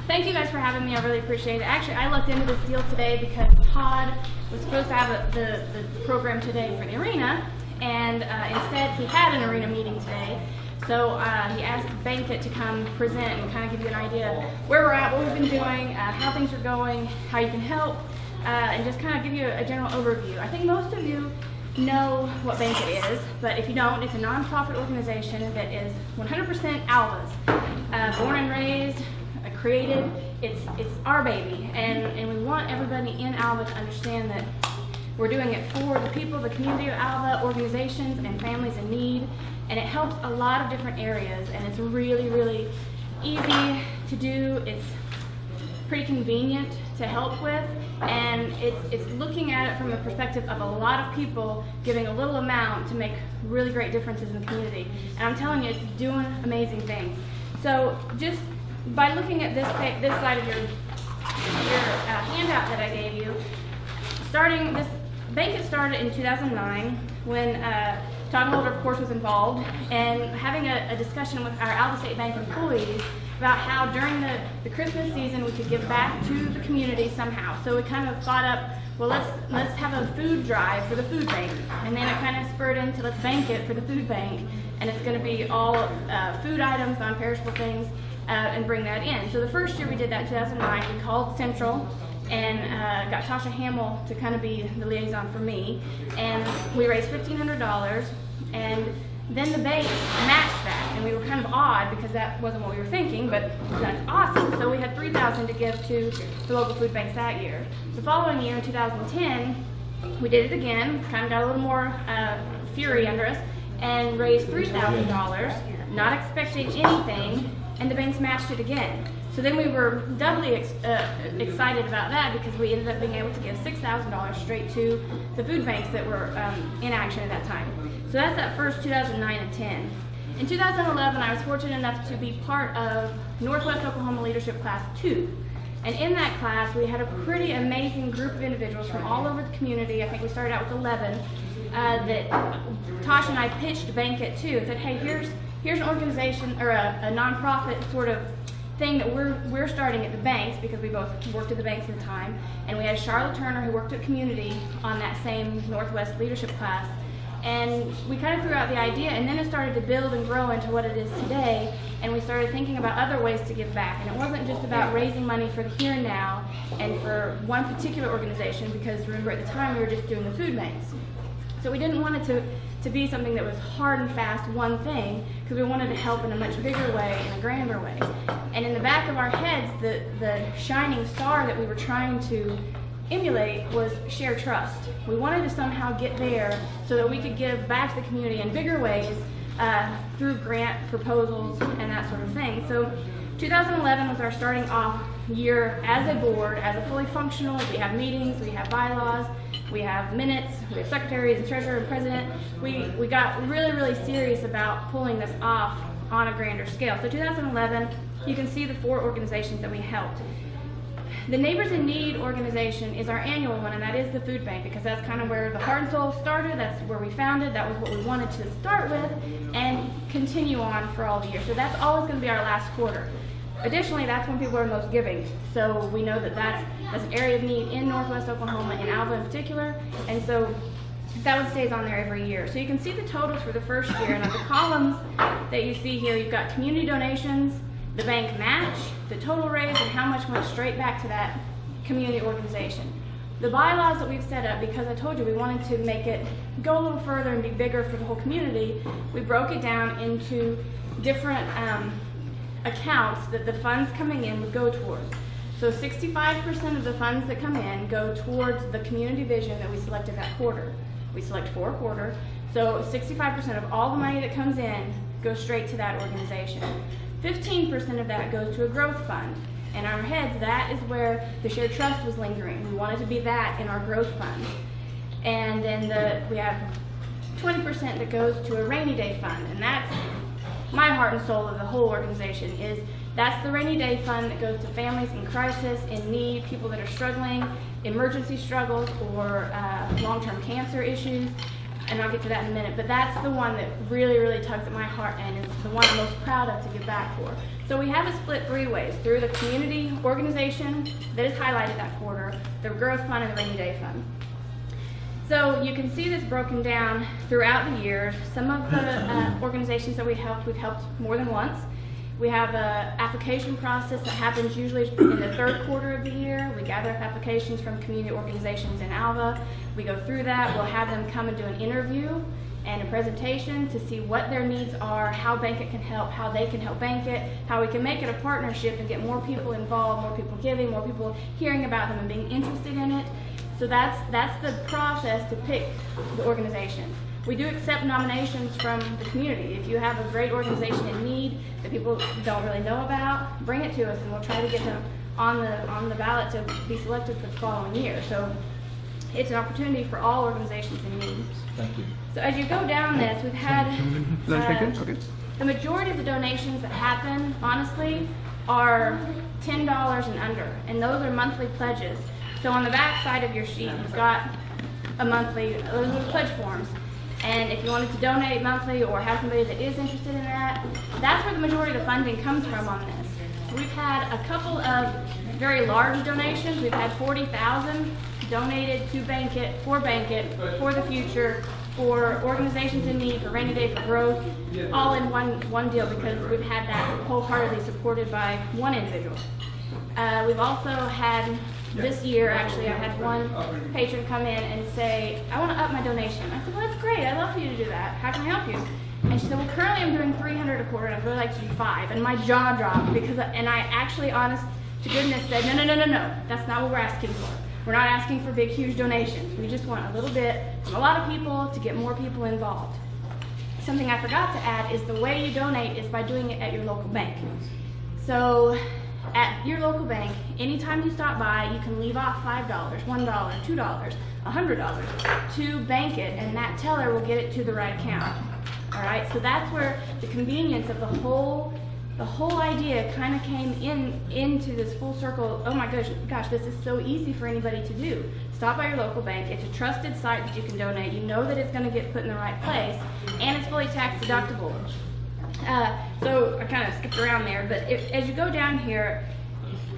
Thank you guys for having me. I really appreciate it. Actually, I looked into this deal today because Todd was supposed to have the program today for the arena, and instead he had an arena meeting today. So he asked BankIt to come present and kind of give you an idea where we're at, what we've been doing, how things are going, how you can help, and just kind of give you a general overview. I think most of you know what BankIt is, but if you don't, it's a nonprofit organization that is 100% Alva's. Born and raised, created, it's our baby, and we want everybody in Alva to understand that we're doing it for the people, the community of Alva, organizations, and families in need, and it helps a lot of different areas, and it's really, really easy to do. It's pretty convenient to help with, and it's looking at it from the perspective of a lot of people giving a little amount to make really great differences in the community, and I'm telling you, it's doing amazing things. So just by looking at this side of your handout that I gave you, BankIt started in 2009 when Todd Holder, of course, was involved, and having a discussion with our Alva State Bank employees about how during the Christmas season we could give back to the community somehow. So we kind of thought up, well, let's have a food drive for the food bank, and then it kind of spurred into let's bank it for the food bank, and it's going to be all food items, non-perishable things, and bring that in. So the first year we did that, 2009, we called Central and got Tasha Hamill to kind of be the liaison for me, and we raised $1,500, and then the bank matched that, and we were kind of odd because that wasn't what we were thinking, but that's awesome. So we had $3,000 to give to the local food banks that year. The following year, in 2010, we did it again, kind of got a little more fury under us, and raised $3,000, not expecting anything, and the banks matched it again. So then we were doubly excited about that because we ended up being able to give $6,000 straight to the food banks that were in action at that time. So that's that first 2009 and 10. In 2011, I was fortunate enough to be part of Northwest Oklahoma Leadership Class 2. And in that class, we had a pretty amazing group of individuals from all over the community. I think we started out with 11 that Tosh and I pitched BankIt to and said, hey, here's an organization or a nonprofit sort of thing that we're starting at the banks, because we both worked at the banks at the time, and we had Charlotte Turner, who worked at community, on that same Northwest leadership class, and we kind of threw out the idea, and then it started to build and grow into what it is today, and we started thinking about other ways to give back, and it wasn't just about raising money for the here and now and for one particular organization, because remember at the time we were just doing the food banks. So we didn't want it to be something that was hard and fast one thing, because we wanted to help in a much bigger way, in a grander way. And in the back of our heads, the shining star that we were trying to emulate was share trust. We wanted to somehow get there so that we could give back to the community in bigger ways through grant proposals and that sort of thing. So 2011 was our starting off year as a board, as a fully functional. We have meetings, we have bylaws, we have minutes, we have secretaries and treasurer and president. We got really, really serious about pulling this off on a grander scale. So 2011, you can see the 4 organizations that we helped. The Neighbors in Need organization is our annual one, and that is the food bank, because that's kind of where the heart and soul started. That's where we founded. That was what we wanted to start with and continue on for all the years. So that's always going to be our last quarter. Additionally, that's when people are most giving. So we know that that's an area of need in Northwest Oklahoma, in Alva in particular, and so that one stays on there every year. So you can see the totals for the first year, and on the columns that you see here, you've got community donations, the bank match, the total raise, and how much went straight back to that community organization. The bylaws that we've set up, because I told you we wanted to make it go a little further and be bigger for the whole community, we broke it down into different accounts that the funds coming in would go towards. So 65% of the funds that come in go towards the community vision that we selected that quarter. We select 4 a quarter, so 65% of all the money that comes in goes straight to that organization. 15% of that goes to a growth fund. In our heads, that is where the shared trust was lingering. We wanted to be that in our growth fund. And then we have 20% that goes to a rainy day fund, and that's my heart and soul of the whole organization. That's the rainy day fund that goes to families in crisis, in need, people that are struggling, emergency struggles, or long-term cancer issues. and I'll get to that in a minute, but that's the one that really, really tugs at my heart and is the one I'm most proud of to give back for. So we have it split 3 ways: through the community organization that is highlighted that quarter, the growth fund, and the rainy day fund. So you can see this broken down throughout the year. Some of the organizations that we've helped more than once. We have an application process that happens usually in the 3rd quarter of the year. We gather up applications from community organizations in Alva. We go through that. We'll have them come and do an interview and a presentation to see what their needs are, how BankIt can help, how they can help BankIt, how we can make it a partnership and get more people involved, more people giving, more people hearing about them and being interested in it. So that's the process to pick the organizations. We do accept nominations from the community. If you have a great organization in need that people don't really know about, bring it to us and we'll try to get them on the ballot to be selected for the following year. So it's an opportunity for all organizations in need. Thank you. So as you go down this, we've had the majority of the donations that happen, honestly, are $10 and under, and those are monthly pledges. So on the back side of your sheet, you've got those are pledge forms. And if you wanted to donate monthly or have somebody that is interested in that, that's where the majority of the funding comes from on this. We've had a couple of very large donations. We've had $40,000 donated to BankIt, for the future, for organizations in need, for rainy day, for growth, all in one deal, because we've had that wholeheartedly supported by one individual. We've also had, this year actually, I had one patron come in and say, I want to up my donation. I said, well, that's great, I'd love for you to do that. How can I help you? And she said, well, currently I'm doing $300 a quarter and I'd really like to do $5. And my jaw dropped and I actually, honest to goodness, said, no, that's not what we're asking for. We're not asking for big, huge donations. We just want a little bit from a lot of people to get more people involved. Something I forgot to add is the way you donate is by doing it at your local bank. So at your local bank, anytime you stop by, you can leave off $5, $1, $2, $100 to BankIt, and that teller will get it to the right account. All right, so that's where the convenience of the whole idea kind of came into this full circle. Oh my gosh, this is so easy for anybody to do. Stop by your local bank. It's a trusted site that you can donate. You know that it's going to get put in the right place, and it's fully tax deductible. So I kind of skipped around there, but as you go down here,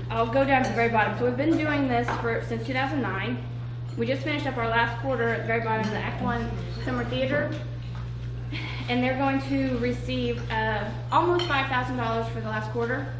I'll go down to the very bottom. So we've been doing this since 2009. We just finished up our last quarter at the very bottom of the Act 1 Summer Theater, and they're going to receive almost $5,000 for the last quarter.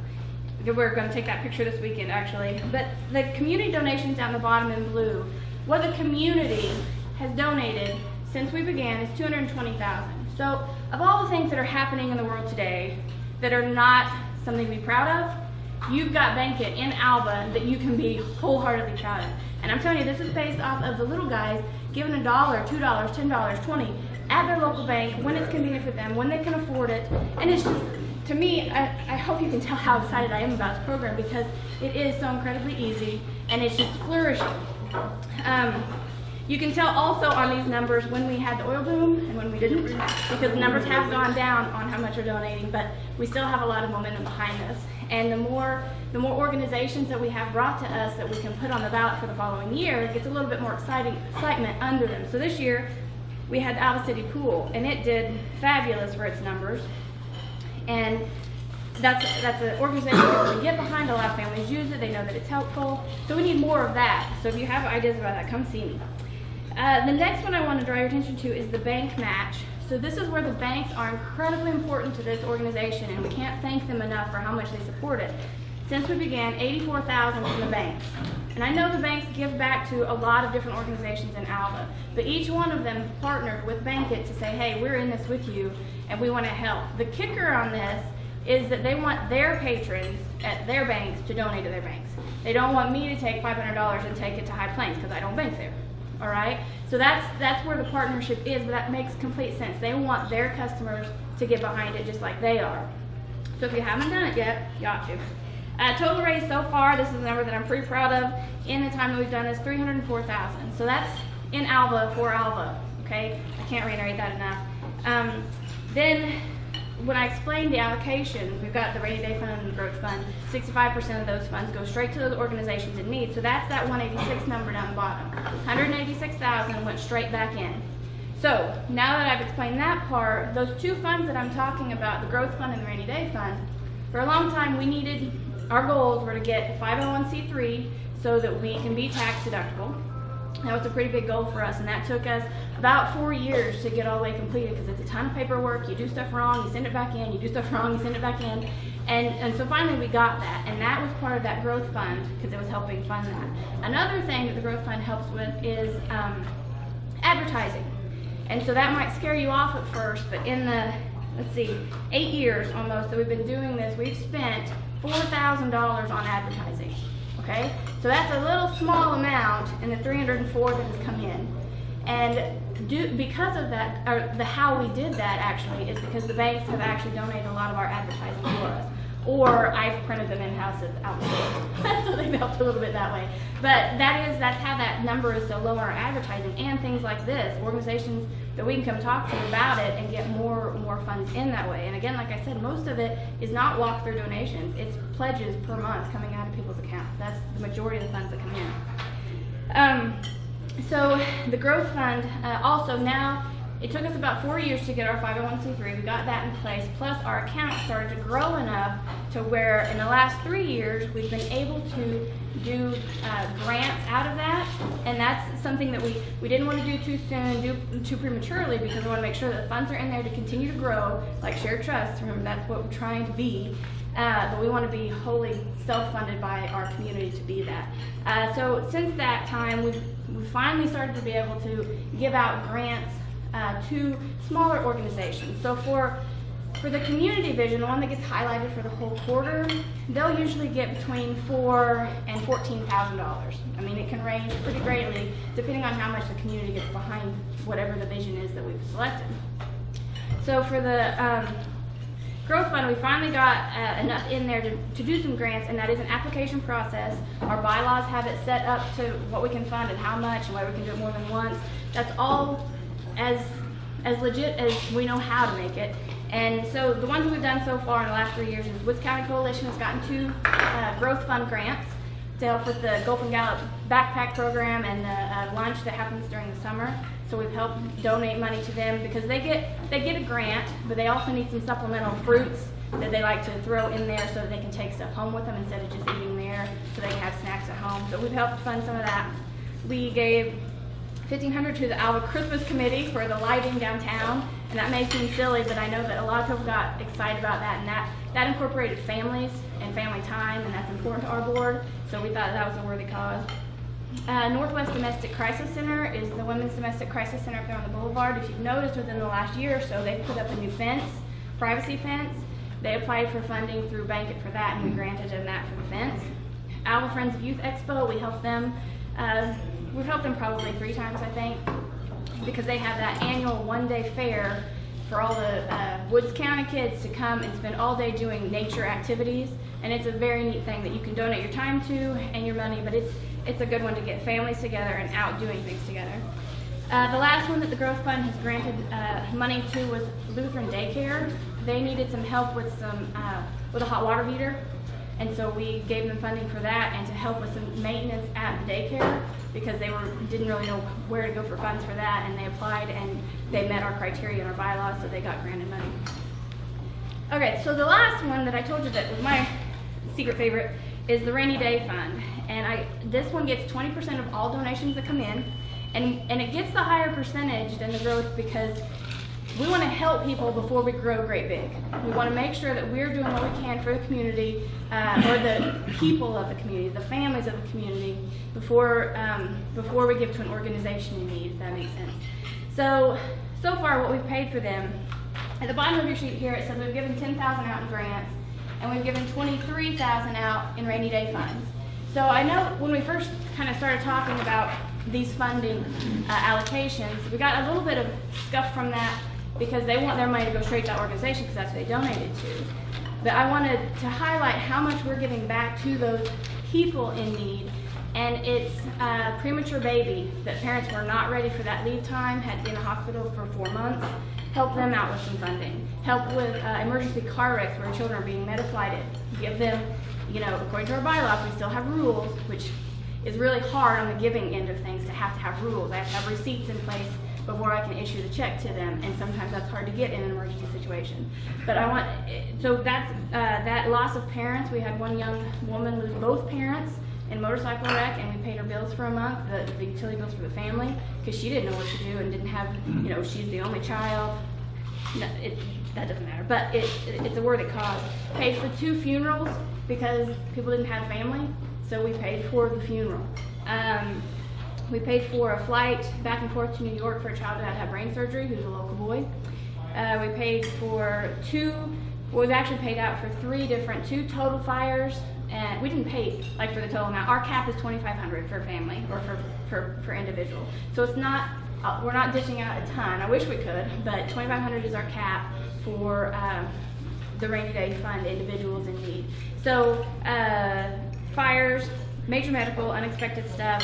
We're going to take that picture this weekend, actually. But the community donations down the bottom in blue, what the community has donated since we began is $220,000. So of all the things that are happening in the world today that are not something to be proud of, you've got BankIt in Alva that you can be wholeheartedly proud of. And I'm telling you, this is based off of the little guys giving $1, $2, $10, $20 at their local bank when it's convenient for them, when they can afford it. And it's just, to me, I hope you can tell how excited I am about this program, because it is so incredibly easy and it's just flourishing. You can tell also on these numbers when we had the oil boom and when we didn't, because the numbers have gone down on how much we're donating, but we still have a lot of momentum behind us. And the more organizations that we have brought to us that we can put on the ballot for the following year, it gets a little bit more excitement under them. So this year we had the Alva City Pool, and it did fabulous for its numbers. And that's an organization that we get behind. A lot of families use it. They know that it's helpful. So we need more of that. So if you have ideas about that, come see me. The next one I want to draw your attention to is the bank match. So this is where the banks are incredibly important to this organization, and we can't thank them enough for how much they support it. Since we began, $84,000 from the banks. And I know the banks give back to a lot of different organizations in Alva, but each one of them partnered with BankIt to say, hey, we're in this with you, and we want to help. The kicker on this is that they want their patrons at their banks to donate to their banks. They don't want me to take $500 and take it to High Plains, because I don't bank there. All right, so that's where the partnership is, but that makes complete sense. They want their customers to get behind it just like they are. So if you haven't done it yet, you ought to. Total raise so far, this is a number that I'm pretty proud of, in the time that we've done this, $304,000. So that's in Alva for Alva, okay? I can't reiterate that enough. Then when I explained the allocation, we've got the rainy day fund and the growth fund. 65% of those funds go straight to those organizations in need. So that's that 186 number down the bottom. 186,000 went straight back in. So now that I've explained that part, those two funds that I'm talking about, the growth fund and the rainy day fund, for a long time our goals were to get 501c3 so that we can be tax deductible. That was a pretty big goal for us, and that took us about 4 years to get all the way completed, because it's a ton of paperwork. You do stuff wrong, you send it back in, you do stuff wrong, you send it back in. And so finally we got that, and that was part of that growth fund because it was helping fund that. Another thing that the growth fund helps with is advertising. And so that might scare you off at first, but in the, 8 years almost that we've been doing this, we've spent $4,000 on advertising. Okay, so that's a little small amount in the 304 that has come in, and because of that, or how we did that actually is because the banks have actually donated a lot of our advertising for us, or I've printed them in-house at Alva, so they've helped a little bit that way. But that's how that number is so low on our advertising, and things like this, organizations that we can come talk to about it and get more funds in that way. And again, like I said, most of it is not walk-through donations. It's pledges per month coming out of people's accounts. That's the majority of the funds that come in. So the growth fund, also now, it took us about 4 years to get our 501c3. We got that in place, plus our account started to grow enough to where in the last 3 years we've been able to do grants out of that, and that's something that we didn't want to do too soon, do too prematurely, because we want to make sure that the funds are in there to continue to grow, like shared trust. Remember, that's what we're trying to be, but we want to be wholly self-funded by our community to be that. So since that time, we've finally started to be able to give out grants to smaller organizations. So for the community vision, the one that gets highlighted for the whole quarter, they'll usually get between $4,000 and $14,000. I mean, it can range pretty greatly depending on how much the community gets behind whatever the vision is that we've selected. So for the growth fund, we finally got enough in there to do some grants, and that is an application process. Our bylaws have it set up to what we can fund and how much and why we can do it more than once. That's all as legit as we know how to make it. And so the ones that we've done so far in the last 3 years is Woods County Coalition has gotten 2 growth fund grants to help with the Gulf and Gallup backpack program and the lunch that happens during the summer. So we've helped donate money to them because they get a grant, but they also need some supplemental fruits that they like to throw in there so that they can take stuff home with them instead of just eating there, so they can have snacks at home. So we've helped fund some of that. We gave $1,500 to the Alva Christmas Committee for the lighting downtown, and that may seem silly, but I know that a lot of people got excited about that, and that incorporated families and family time, and that's important to our board, so we thought that was a worthy cause. Northwest Domestic Crisis Center is the Women's Domestic Crisis Center up there on the boulevard. If you've noticed, within the last year or so, they put up a new fence, privacy fence. They applied for funding through BankIt for that, and we granted them that for the fence. Alva Friends of Youth Expo, we helped them. We've helped them probably 3 times, I think, because they have that annual one-day fair for all the Woods County kids to come and spend all day doing nature activities, and it's a very neat thing that you can donate your time to and your money, but it's a good one to get families together and out doing things together. The last one that the Growth Fund has granted money to was Lutheran Daycare. They needed some help with a hot water heater, and so we gave them funding for that and to help with some maintenance at the daycare, because they didn't really know where to go for funds for that, and they applied and they met our criteria and our bylaws, so they got granted money. Okay, so the last one that I told you that was my secret favorite is the Rainy Day Fund, and this one gets 20% of all donations that come in, and it gets the higher percentage than the growth because we want to help people before we grow great big. We want to make sure that we're doing what we can for the community, or the people of the community, the families of the community, before we give to an organization in need, if that makes sense. So far what we've paid for them, at the bottom of your sheet here it says we've given $10,000 out in grants, and we've given $23,000 out in rainy day funds. So I know when we first kind of started talking about these funding allocations, we got a little bit of scuff from that because they want their money to go straight to that organization because that's what they donated to. But I wanted to highlight how much we're giving back to those people in need. And it's a premature baby that parents were not ready for that leave time, had been in the hospital for 4 months. Help them out with some funding. Help with emergency car wrecks where children are being meta-flighted. Give them, according to our bylaws, we still have rules, which is really hard on the giving end of things to have rules. I have to have receipts in place before I can issue the check to them, and sometimes that's hard to get in an emergency situation. But I want, so that's that loss of parents. We had one young woman lose both parents in a motorcycle wreck, and we paid her bills for a month, the utility bills for the family, because she didn't know what to do and didn't have, she's the only child. No, that doesn't matter, but it's a worthy cause. Paid for 2 funerals because people didn't have family, so we paid for the funeral. We paid for a flight back and forth to New York for a child that had brain surgery, who's a local boy. We paid for we've actually paid out for 2 total fires, and we didn't pay like for the total amount. Our cap is $2,500 for family or for individual. So it's not, we're not dishing out a ton. I wish we could, but $2,500 is our cap for the rainy day fund, individuals in need. So fires, major medical, unexpected stuff.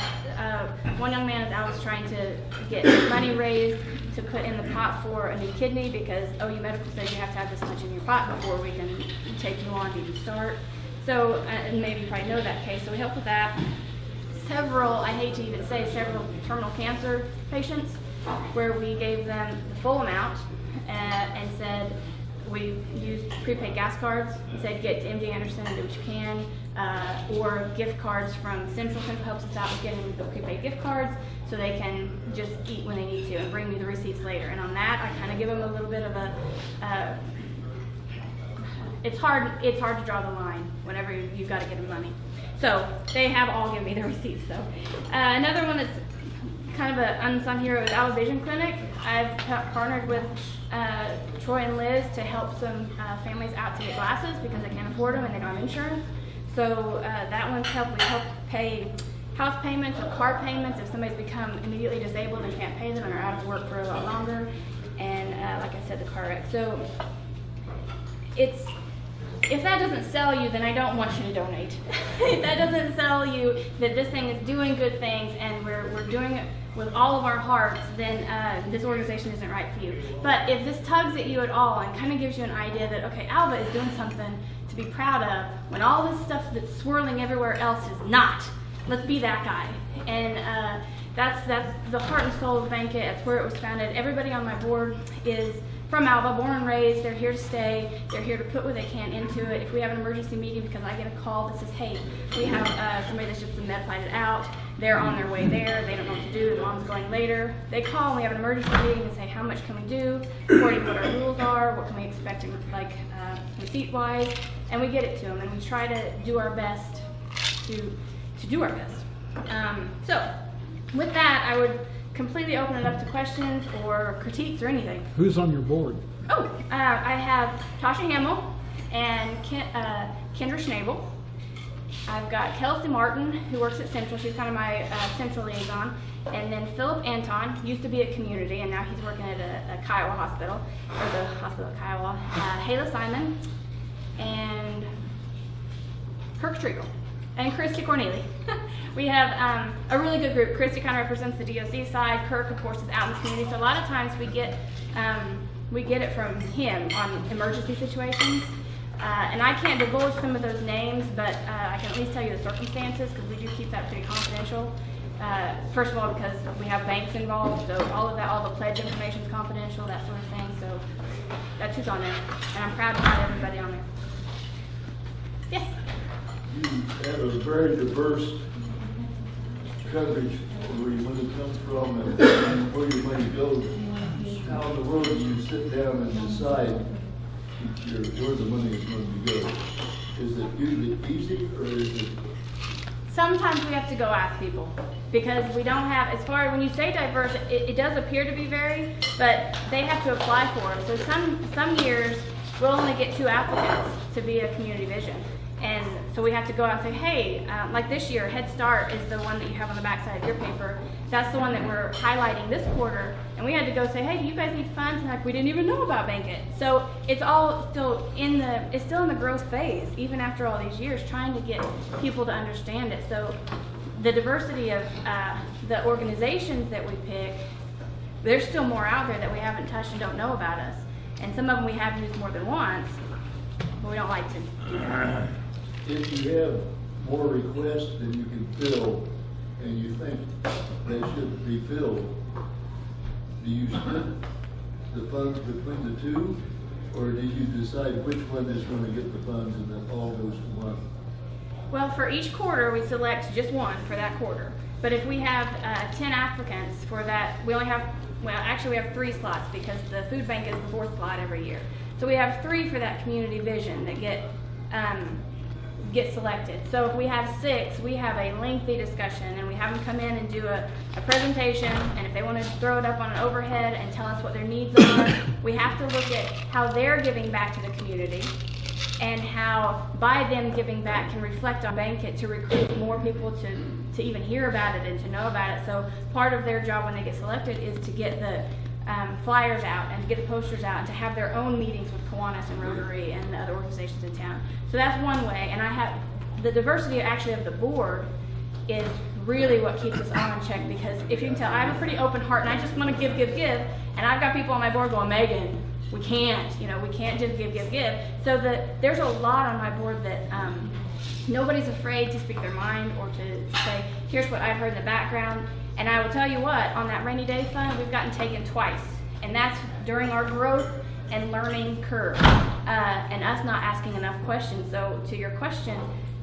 One young man at Alva was trying to get money raised to put in the pot for a new kidney because OU Medical said you have to have this much in your pot before we can take you on to even start. So, and maybe you probably know that case, so we helped with that. Several, I hate to even say, several terminal cancer patients where we gave them the full amount and said, we used prepaid gas cards and said get to MD Anderson and do what you can, or gift cards from Central. Central helps us out with getting the prepaid gift cards so they can just eat when they need to and bring me the receipts later. And on that, I kind of give them a little bit of a, it's hard to draw the line whenever you've got to give them money. So they have all given me the receipts though. Another one that's kind of an unsung hero is Alva Vision Clinic. I've partnered with Troy and Liz to help some families out to get glasses because they can't afford them and they don't have insurance. So that one's helped. We help pay house payments or car payments if somebody's become immediately disabled and can't pay them and are out of work for a lot longer. And like I said, the car wreck. So if that doesn't sell you, then I don't want you to donate. If that doesn't sell you that this thing is doing good things and we're doing it with all of our hearts, then this organization isn't right for you. But if this tugs at you at all and kind of gives you an idea that, okay, Alva is doing something to be proud of when all this stuff that's swirling everywhere else is not, let's be that guy. And that's the heart and soul of BankIt. That's where it was founded. Everybody on my board is from Alva, born and raised. They're here to stay. They're here to put what they can into it. If we have an emergency meeting because I get a call that says, hey, we have somebody that's just been med flighted out, they're on their way there, they don't know what to do, the mom's going later. They call and we have an emergency meeting and say, how much can we do, according to what our rules are, what can we expect in, receipt-wise, and we get it to them, and we try to do our best to do our best. So, with that, I would completely open it up to questions or critiques or anything. Who's on your board? Oh, I have Tasha Hamill and Kendra Schnabel. I've got Kelsey Martin, who works at Central. She's kind of my Central liaison. And then Philip Anton, used to be at Community, and now he's working at a Kiowa hospital, or the hospital at Kiowa. Hayla Simon, and Kirk Triegel, and Christy Corneli. We have a really good group. Christy kind of represents the DOC side. Kirk, of course, is out in the community. So a lot of times we get it from him on emergency situations. And I can't divulge some of those names, but I can at least tell you the circumstances because we do keep that pretty confidential. First of all, because we have banks involved, so all of that, all the pledge information is confidential, that sort of thing. So that's who's on there, and I'm proud to have everybody on there. Yes. You have a very diverse coverage where you want to come from and where you want to go. How in the world do you sit down and decide where the money is going to go? Is it usually easy, or is it? Sometimes we have to go ask people because we don't have, as far as when you say diverse, it does appear to be very, but they have to apply for it. So some years we'll only get 2 applicants to be a community vision. And so we have to go out and say, hey, like this year, Head Start is the one that you have on the back side of your paper. That's the one that we're highlighting this quarter. And we had to go say, hey, do you guys need funds? And like, we didn't even know about BankIt. So it's all still in the growth phase, even after all these years, trying to get people to understand it. So the diversity of the organizations that we pick, there's still more out there that we haven't touched and don't know about us. And some of them we have used more than once, but we don't like to do that. If you have more requests than you can fill, and you think they should be filled, do you split the funds between the two? Or did you decide which one is going to get the funds and then all goes to one? Well, for each quarter, we select just one for that quarter. But if we have 10 applicants for that, we only have, well, actually we have 3 slots because the food bank is the 4th slot every year. So we have 3 for that community vision that get selected. So if we have 6, we have a lengthy discussion and we have them come in and do a presentation, and if they want to throw it up on an overhead and tell us what their needs are, we have to look at how they're giving back to the community and how by them giving back can reflect on BankIt to recruit more people to even hear about it and to know about it. So part of their job when they get selected is to get the flyers out and to get the posters out and to have their own meetings with Kiwanis and Rotary and the other organizations in town. So that's one way, and I have the diversity actually of the board is really what keeps us on check, because if you can tell, I have a pretty open heart and I just want to give, and I've got people on my board going, Megan, we can't just give. So there's a lot on my board that nobody's afraid to speak their mind or to say, here's what I've heard in the background. And I will tell you what, on that rainy day fund, we've gotten taken twice. And that's during our growth and learning curve, and us not asking enough questions. So to your question,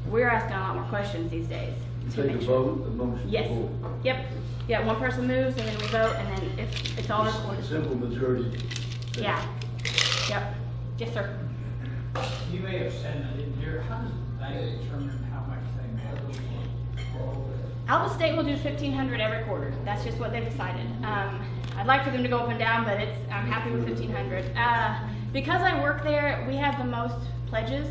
we're asking a lot more questions these days. Take a vote, a motion. Yes. Vote. Yep. Yeah, one person moves and then we vote, and then if it's all recorded. Simple majority. Yeah. Yep. Yes, sir. You may have said that in here, how does the bank determine how much they mail? Alva State will do $1,500 every quarter. That's just what they've decided. I'd like for them to go up and down, but I'm happy with $1,500. Because I work there, we have the most pledges,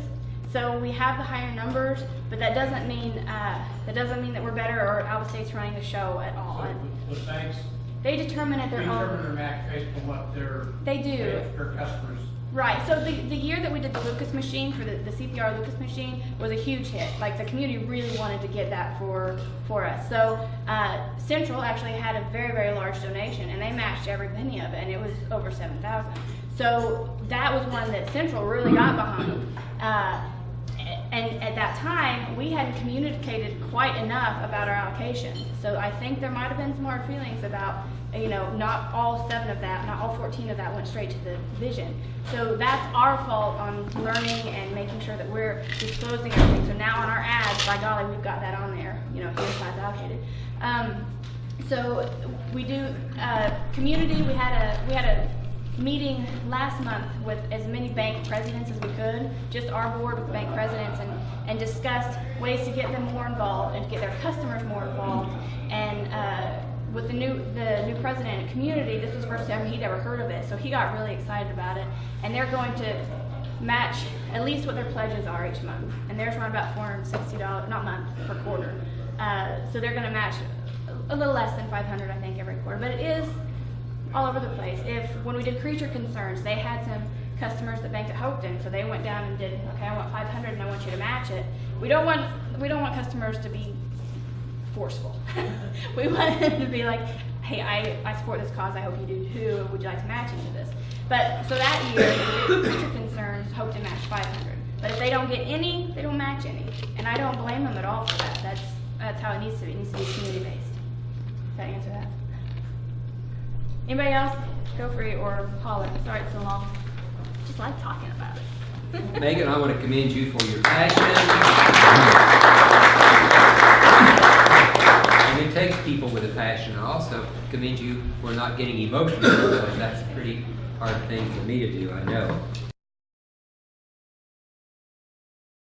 so we have the higher numbers. But that doesn't mean that we're better or Alva State's running the show at all. So the banks They determine at their own. determine their max based on what their They do. per customers. Right, so the year that we did the Lucas machine, for the CPR Lucas machine, was a huge hit. Like, the community really wanted to get that for us. So Central actually had a very, very large donation, and they matched every penny of it, and it was over $7,000. So that was one that Central really got behind. And at that time, we hadn't communicated quite enough about our allocations. So I think there might have been some hard feelings about, not all 7 of that, not all 14 of that went straight to the vision. So that's our fault on learning and making sure that we're disclosing everything. So now on our ads, by golly, we've got that on there, here's how it's allocated. So we do community. We had a meeting last month with as many bank presidents as we could, just our board with bank presidents, and discussed ways to get them more involved and to get their customers more involved. And with the new president of community, this was the first time he'd ever heard of it, so he got really excited about it. And they're going to match at least what their pledges are each month, and theirs run about $460, not month, per quarter. So they're going to match a little less than $500, I think, every quarter, but it is all over the place. When we did creature concerns, they had some customers that banked at Hopeton, so they went down and did, okay, I want $500 and I want you to match it. We don't want customers to be forceful. We want them to be like, hey, I support this cause, I hope you do too, would you like to match into this? But so that year, the creature concerns hope to match $500. But if they don't get any, they don't match any. And I don't blame them at all for that. That's how it needs to be. It needs to be community based. Does that answer that? Anybody else? Go free or holler. Sorry it's so long. Just like talking about it. Megan, I want to commend you for your passion. And it takes people with a passion. I also commend you for not getting emotional, because that's a pretty hard thing for me to do, I know.